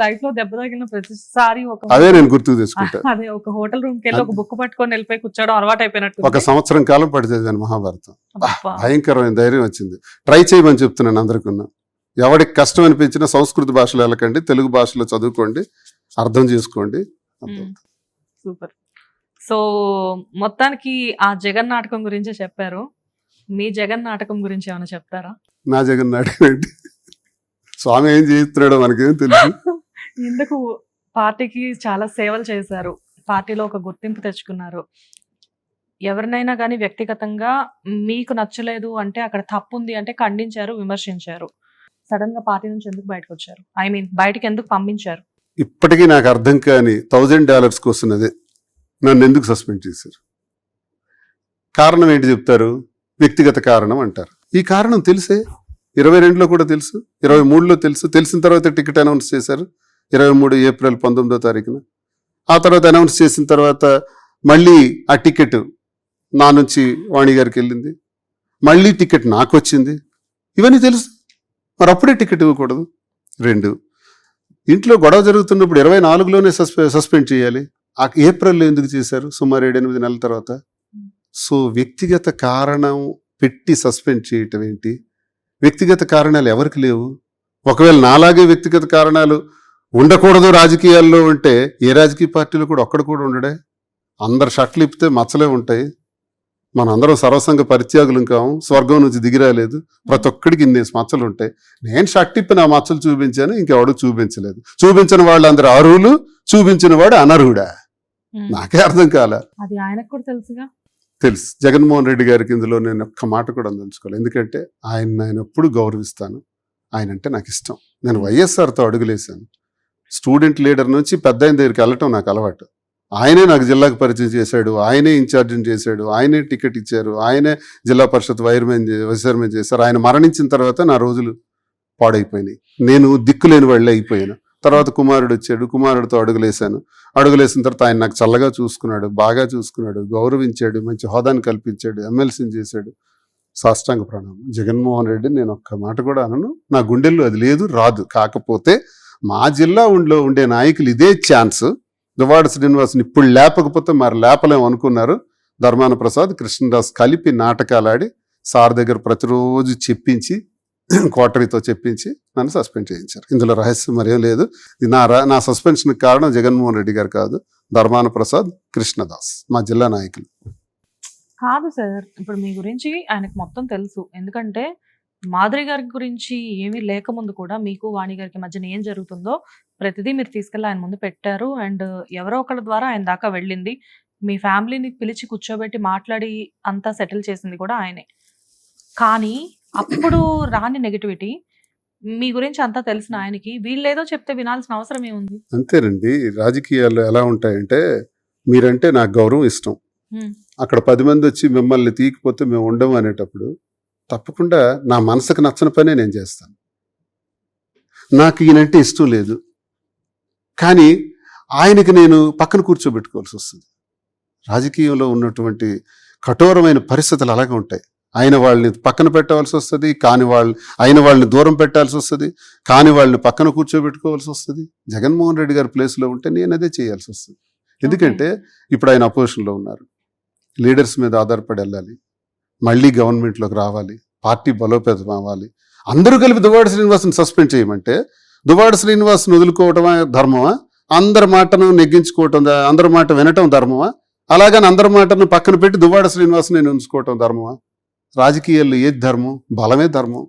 Life లో దెబ్బ తగిలిన ప్రతిసారి అదే నేను గుర్తుకు తెచ్చుకుంటా. అదే ఒక హోటల్ రూమ్ కి వెళ్ళి ఒక బుక్ పట్టుకొని వెళ్ళిపోయి కూర్చోవడం అలవాటు అయిపోయినట్టు. 1 సంవత్సరం కాలం పడి చదివాను మహాభారతం. భయంకరమైన ధైర్యం వచ్చింది. ట్రై చేయమని చెప్తున్నాను అందరికన్నా. ఎవరికి కష్టం అనిపించినా సంస్కృత భాషలో వెళ్ళకండి, తెలుగు భాషలో చదువుకోండి, అర్థం చేసుకోండి. సూపర్. సో మొత్తానికి ఆ జగన్ నాటకం గురించే చెప్పారు. మీ జగన్ నాటకం గురించి ఏమైనా చెప్తారా? నా జగన్ నాటకం ఏంటి, స్వామి ఏం చేస్తున్నాడో మనకేం తెలుసు. ఎందుకు పార్టీకి చాలా సేవలు చేశారు, పార్టీలో ఒక గుర్తింపు తెచ్చుకున్నారు. ఎవరినైనా కానీ వ్యక్తిగతంగా మీకు నచ్చలేదు అంటే, అక్కడ తప్పు ఉంది అంటే ఖండించారు, విమర్శించారు. సడన్ గా పార్టీ నుంచి ఎందుకు బయటకు వచ్చారు? ఐ మీన్ బయటకు ఎందుకు పంపించారు? ఇప్పటికీ నాకు అర్థం కాని $1000 వస్తున్నది, నన్ను ఎందుకు సస్పెండ్ చేశారు? కారణం ఏంటి చెప్తారు? వ్యక్తిగత కారణం అంటారు. ఈ కారణం తెలిసే 22లో కూడా తెలుసు, 23లో తెలుసు. తెలిసిన తర్వాత టికెట్ అనౌన్స్ చేశారు 23 ఏప్రిల్ 19వ తారీఖున. ఆ తర్వాత అనౌన్స్ చేసిన తర్వాత మళ్ళీ ఆ టికెట్ నా నుంచి వాణి గారికి వెళ్ళింది, మళ్ళీ టికెట్ నాకు వచ్చింది. ఇవన్నీ తెలుసు, మరి అప్పుడే టికెట్ ఇవ్వకూడదు. 2, ఇంట్లో గొడవ జరుగుతున్నప్పుడు 24లోనే సస్పెండ్ చేయాలి. ఆ ఏప్రిల్లో ఎందుకు చేశారు? సుమారు 7-8 నెలల తర్వాత. సో వ్యక్తిగత కారణం పెట్టి సస్పెండ్ చేయటం ఏంటి? వ్యక్తిగత కారణాలు ఎవరికి లేవు? ఒకవేళ నాలాగే వ్యక్తిగత కారణాలు ఉండకూడదు రాజకీయాల్లో అంటే, ఏ రాజకీయ పార్టీలో కూడా ఒక్కడ కూడా ఉండడే. అందరు షర్ట్లు ఇప్పితే మచ్చలే ఉంటాయి. మన అందరం సర్వసంగ పరిత్యాగులు కాము, స్వర్గం నుంచి దిగిరాలేదు. ప్రతి ఒక్కడికి ఇన్నేసి మచ్చలు ఉంటాయి. నేను షర్ట్ ఇప్పి నా మచ్చలు చూపించాను, ఇంకెవడు చూపించలేదు. చూపించిన వాళ్ళు అందరు అర్హులు, చూపించిన వాడు అనర్హుడా? నాకే అర్థం కాలే. అది ఆయనకు కూడా తెలుసుగా. తెలుసు. జగన్మోహన్ రెడ్డి గారికి ఇందులో నేను ఒక్క మాట కూడా అందించుకోవాలి. ఎందుకంటే ఆయన ఎప్పుడు గౌరవిస్తాను. ఆయన అంటే నాకు ఇష్టం. నేను వైఎస్ఆర్తో అడుగులేశాను. స్టూడెంట్ లీడర్ నుంచి పెద్ద ఆయన దగ్గరికి వెళ్ళటం నాకు అలవాటు. ఆయనే నాకు జిల్లాకు పరిచయం చేశాడు, ఆయనే ఇన్ఛార్జిని చేశాడు, ఆయనే టికెట్ ఇచ్చారు, ఆయనే జిల్లా పరిషత్ వైస్ చైర్మన్ చేశారు. ఆయన మరణించిన తర్వాత నా రోజులు పాడైపోయినాయి. నేను దిక్కులేని వాళ్ళే అయిపోయాను. తర్వాత కుమారుడు వచ్చాడు, కుమారుడితో అడుగులేశాను. అడుగులేసిన తర్వాత ఆయన నాకు చల్లగా చూసుకున్నాడు, బాగా చూసుకున్నాడు, గౌరవించాడు, మంచి హోదాను కల్పించాడు, ఎమ్మెల్సీని చేశాడు. సాష్టాంగ ప్రణామం. జగన్మోహన్ రెడ్డి నేను ఒక్క మాట కూడా అనను. నా గుండెల్లో అది లేదు, రాదు. కాకపోతే మా జిల్లా ఉండే నాయకులు ఇదే ఛాన్స్ దువ్వాడ శ్రీనివాస్ని ఇప్పుడు లేపకపోతే మరి లేపలేము అనుకున్నారు. ధర్మాన ప్రసాద్, కృష్ణదాస్ కలిపి నాటకాలు ఆడి సార్ దగ్గర ప్రతిరోజు చెప్పించి, క్వార్టరీతో చెప్పించి నన్ను సస్పెండ్ చేయించారు. ఇందులో రహస్యం మరేం లేదు. నా సస్పెన్షన్కి కారణం జగన్మోహన్ రెడ్డి గారు కాదు, ధర్మాన ప్రసాద్, కృష్ణదాస్, మా జిల్లా నాయకులు. కాదు సార్, ఇప్పుడు మీ గురించి ఆయనకు మొత్తం తెలుసు. ఎందుకంటే మాధురి గారి గురించి ఏమీ లేకముందు కూడా మీకు వాణి గారికి మధ్యన ఏం జరుగుతుందో ప్రతిదీ మీరు తీసుకెళ్ళి ఆయన ముందు పెట్టారు. అండ్ ఎవరో ఒకళ్ళ ద్వారా ఆయన దాకా వెళ్ళింది. మీ ఫ్యామిలీని పిలిచి కూర్చోబెట్టి మాట్లాడి అంతా సెటిల్ చేసింది కూడా ఆయనే. కానీ అప్పుడు రాని నెగటివిటీ మీ గురించి అంతా తెలిసిన ఆయనకి వీళ్ళేదో చెప్తే వినాల్సిన అవసరం ఏముంది? అంతేనండి. రాజకీయాల్లో ఎలా ఉంటాయంటే, మీరంటే నాకు గౌరవం ఇష్టం, అక్కడ 10 మంది వచ్చి మిమ్మల్ని తీయకపోతే మేము ఉండము అనేటప్పుడు తప్పకుండా నా మనసుకు నచ్చని పనే నేను చేస్తాను. నాకు ఈయనంటే ఇష్టం లేదు, కానీ ఆయనకి నేను పక్కన కూర్చోబెట్టుకోవాల్సి వస్తుంది. రాజకీయంలో ఉన్నటువంటి కఠోరమైన పరిస్థితులు అలాగే ఉంటాయి. ఆయన వాళ్ళని పక్కన పెట్టవలసి వస్తుంది, అయిన వాళ్ళని దూరం పెట్టాల్సి వస్తుంది, కాని వాళ్ళని పక్కన కూర్చోబెట్టుకోవాల్సి వస్తుంది. జగన్మోహన్ రెడ్డి గారి ప్లేస్లో ఉంటే నేను అదే చేయాల్సి వస్తుంది. ఎందుకంటే ఇప్పుడు ఆయన అపోజిషన్లో ఉన్నారు, లీడర్స్ మీద ఆధారపడి వెళ్ళాలి, మళ్ళీ గవర్నమెంట్లోకి రావాలి, పార్టీ బలోపేతం అవ్వాలి. అందరూ కలిపి దువ్వాడ శ్రీనివాస్ని సస్పెండ్ చేయమంటే దువ్వాడ శ్రీనివాస్ని వదులుకోవటమా ధర్మమా? అందరి మాటను నెగ్గించుకోవటం, అందరి మాట వినటం ధర్మమా? అలాగని అందరి మాటను పక్కన పెట్టి దువ్వాడ శ్రీనివాస్ని నేను ఉంచుకోవటం ధర్మమా? రాజకీయాల్లో ఏది ధర్మం? బలమే ధర్మం.